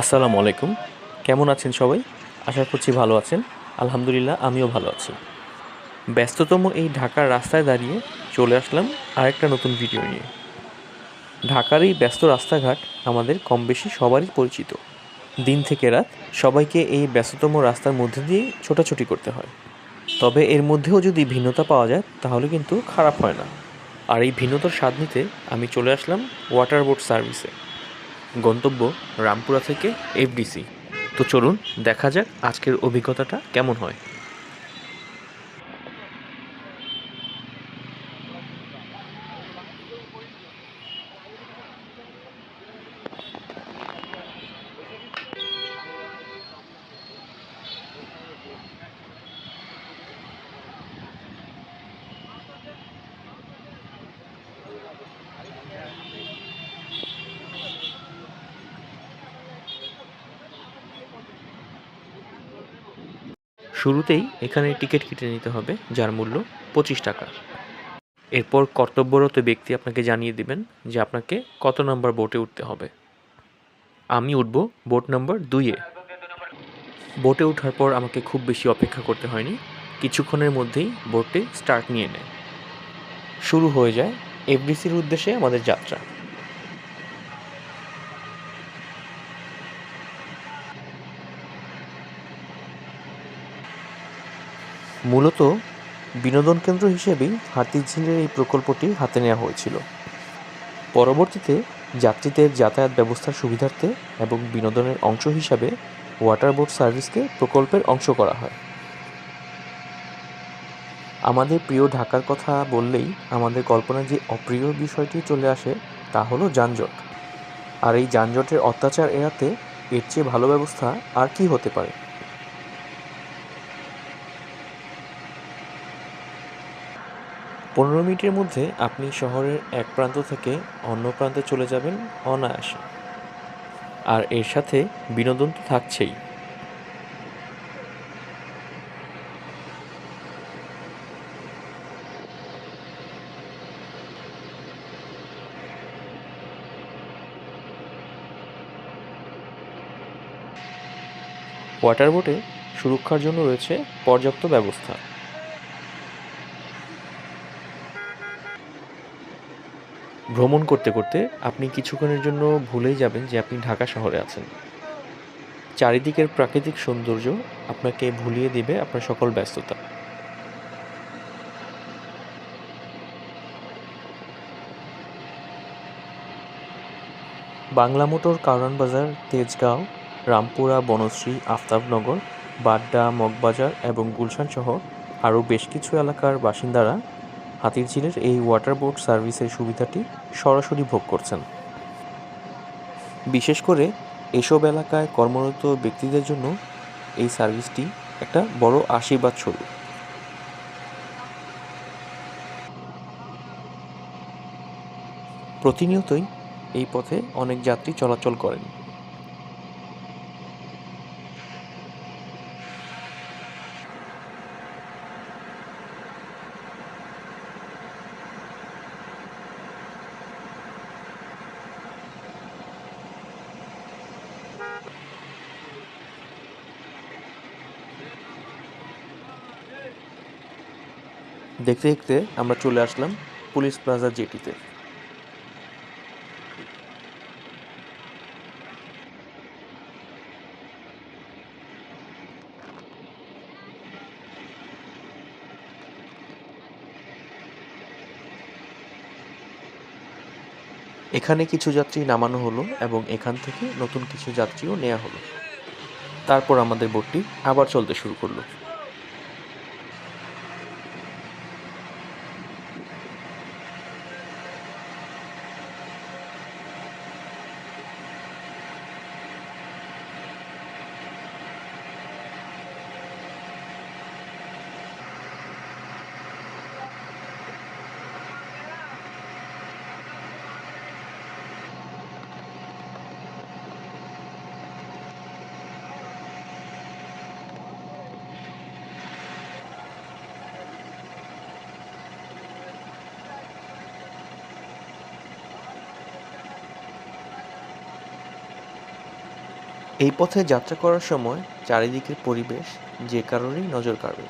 আসসালামু আলাইকুম। কেমন আছেন সবাই? আশা করছি ভালো আছেন। আলহামদুলিল্লাহ আমিও ভালো আছি। ব্যস্ততম এই ঢাকার রাস্তায় দাঁড়িয়ে চলে আসলাম আরেকটা নতুন ভিডিও নিয়ে। ঢাকার এই ব্যস্ত রাস্তাঘাট আমাদের কমবেশি সবারই পরিচিত। দিন থেকে রাত সবাইকে এই ব্যস্ততম রাস্তার মধ্যে দিয়ে ছোটাছুটি করতে হয়। তবে এর মধ্যেও যদি ভিন্নতা পাওয়া যায় তাহলে কিন্তু খারাপ হয় না। আর এই ভিন্নতার স্বাদ নিতে আমি চলে আসলাম ওয়াটার বোট সার্ভিসে। গন্তব্য রামপুরা থেকে এফডিসি। তো চলুন দেখা যাক আজকের অভিজ্ঞতাটা কেমন হয়। শুরুতেই এখানে টিকিট কেটে নিতে হবে, যার মূল্য 25 টাকা। এরপর কর্তব্যরত ব্যক্তি আপনাকে জানিয়ে দিবেন যে আপনাকে কত নম্বর বোটে উঠতে হবে। আমি উঠব বোট নম্বর 2-এ। বোটে ওঠার পর আমাকে খুব বেশি অপেক্ষা করতে হয়নি, কিছুক্ষণের মধ্যেই বোটটি স্টার্ট নিয়ে নেয়। শুরু হয়ে যায় এফডিসির উদ্দেশ্যে আমাদের যাত্রা। মূলত বিনোদন কেন্দ্র হিসেবেই হাতিরঝিলের এই প্রকল্পটি হাতে নেওয়া হয়েছিল। পরবর্তীতে যাত্রীদের যাতায়াত ব্যবস্থার সুবিধার্থে এবং বিনোদনের অংশ হিসাবে ওয়াটার বোট সার্ভিসকে প্রকল্পের অংশ করা হয়। আমাদের প্রিয় ঢাকার কথা বললেই আমাদের কল্পনায় যে অপ্রিয় বিষয়টি চলে আসে তা হলো যানজট। আর এই যানজটের অত্যাচার এড়াতে এর চেয়ে ভালো ব্যবস্থা আর কি হতে পারে। 15 মিনিটের মধ্যে আপনি শহরের এক প্রান্ত থেকে অন্য প্রান্তে চলে যাবেন অনায়াসে। আর এর সাথে বিনোদন তো থাকছেই। ওয়াটার বোটে সুরক্ষার জন্য রয়েছে পর্যাপ্ত ব্যবস্থা। ভ্রমণ করতে করতে আপনি কিছুক্ষণের জন্য ভুলেই যাবেন যে আপনি ঢাকা শহরে আছেন। চারিদিকের প্রাকৃতিক সৌন্দর্য আপনাকে ভুলিয়ে দিবে আপনার সকল ব্যস্ততা। বাংলা মোটর, কারওয়ান বাজার, তেজগাঁও, রামপুরা, বনশ্রী, আফতাবনগর, বাড্ডা, মগবাজার এবং গুলশান সহ আরও বেশ কিছু এলাকার বাসিন্দারা হাতিরঝিলের এই ওয়াটার বোট সার্ভিসের সুবিধাটি সরাসরি ভোগ করছেন। বিশেষ করে এসব এলাকায় কর্মরত ব্যক্তিদের জন্য এই সার্ভিসটি একটা বড় আশীর্বাদ স্বরূপ। প্রতিনিয়তই এই পথে অনেক যাত্রী চলাচল করেন। দেখতে দেখতে আমরা চলে আসলাম পুলিশ প্লাজা জেটিতে। এখানে কিছু যাত্রী নামানো হলো এবং এখান থেকে নতুন কিছু যাত্রীও নেওয়া হলো। তারপর আমাদের বোটটি আবার চলতে শুরু করলো। এই পথে যাত্রা করার সময় চারিদিকের পরিবেশ যে কারোরই নজর কাড়বে।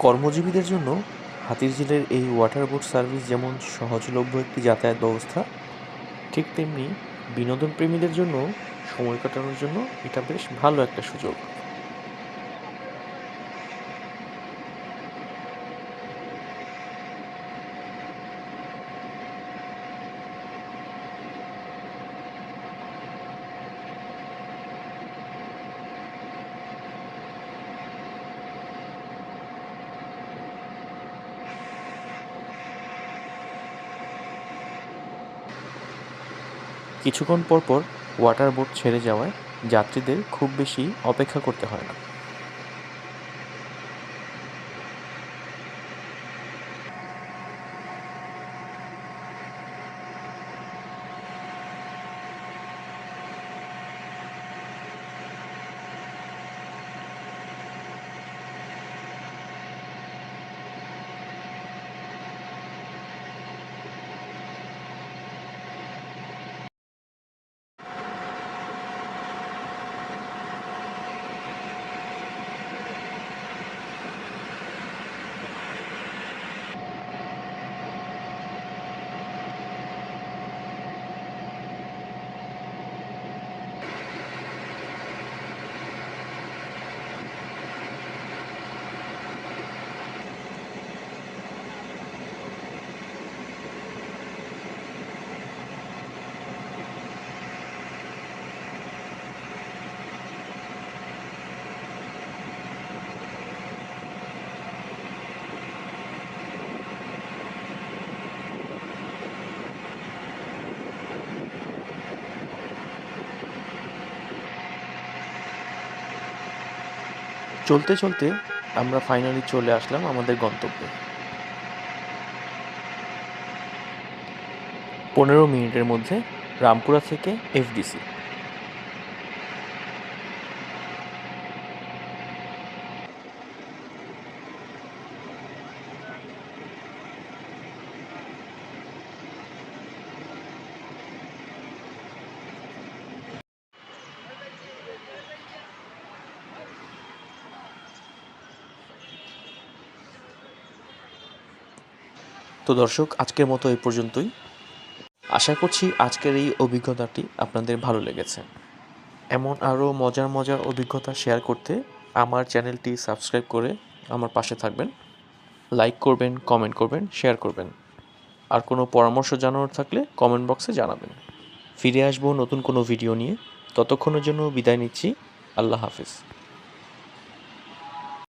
কর্মজীবীদের জন্য হাতিরঝিলের এই ওয়াটার বোট সার্ভিস যেমন সহজলভ্য একটি যাতায়াত ব্যবস্থা, ঠিক তেমনি বিনোদন প্রেমীদের জন্য সময় কাটানোর জন্য এটা বেশ ভালো একটা সুযোগ। কিছুক্ষণ পর পর ওয়াটার বোট ছেড়ে যাওয়ায় যাত্রীদের খুব বেশি অপেক্ষা করতে হয় না। চলতে চলতে আমরা ফাইনালি চলে আসলাম আমাদের গন্তব্যে। 15 মিনিটের মধ্যে রামপুরা থেকে এফডিসি। তো দর্শক, আজকের মতো এই পর্যন্তই। আশা করছি আজকের এই অভিজ্ঞতাটি আপনাদের ভালো লেগেছে। এমন আরও মজার মজার অভিজ্ঞতা শেয়ার করতে আমার চ্যানেলটি সাবস্ক্রাইব করে আমার পাশে থাকবেন। লাইক করবেন, কমেন্ট করবেন, শেয়ার করবেন। আর কোনো পরামর্শ জানানোর থাকলে কমেন্ট বক্সে জানাবেন। ফিরে আসবো নতুন কোনো ভিডিও নিয়ে। ততক্ষণের জন্য বিদায় নিচ্ছি। আল্লাহ হাফেজ।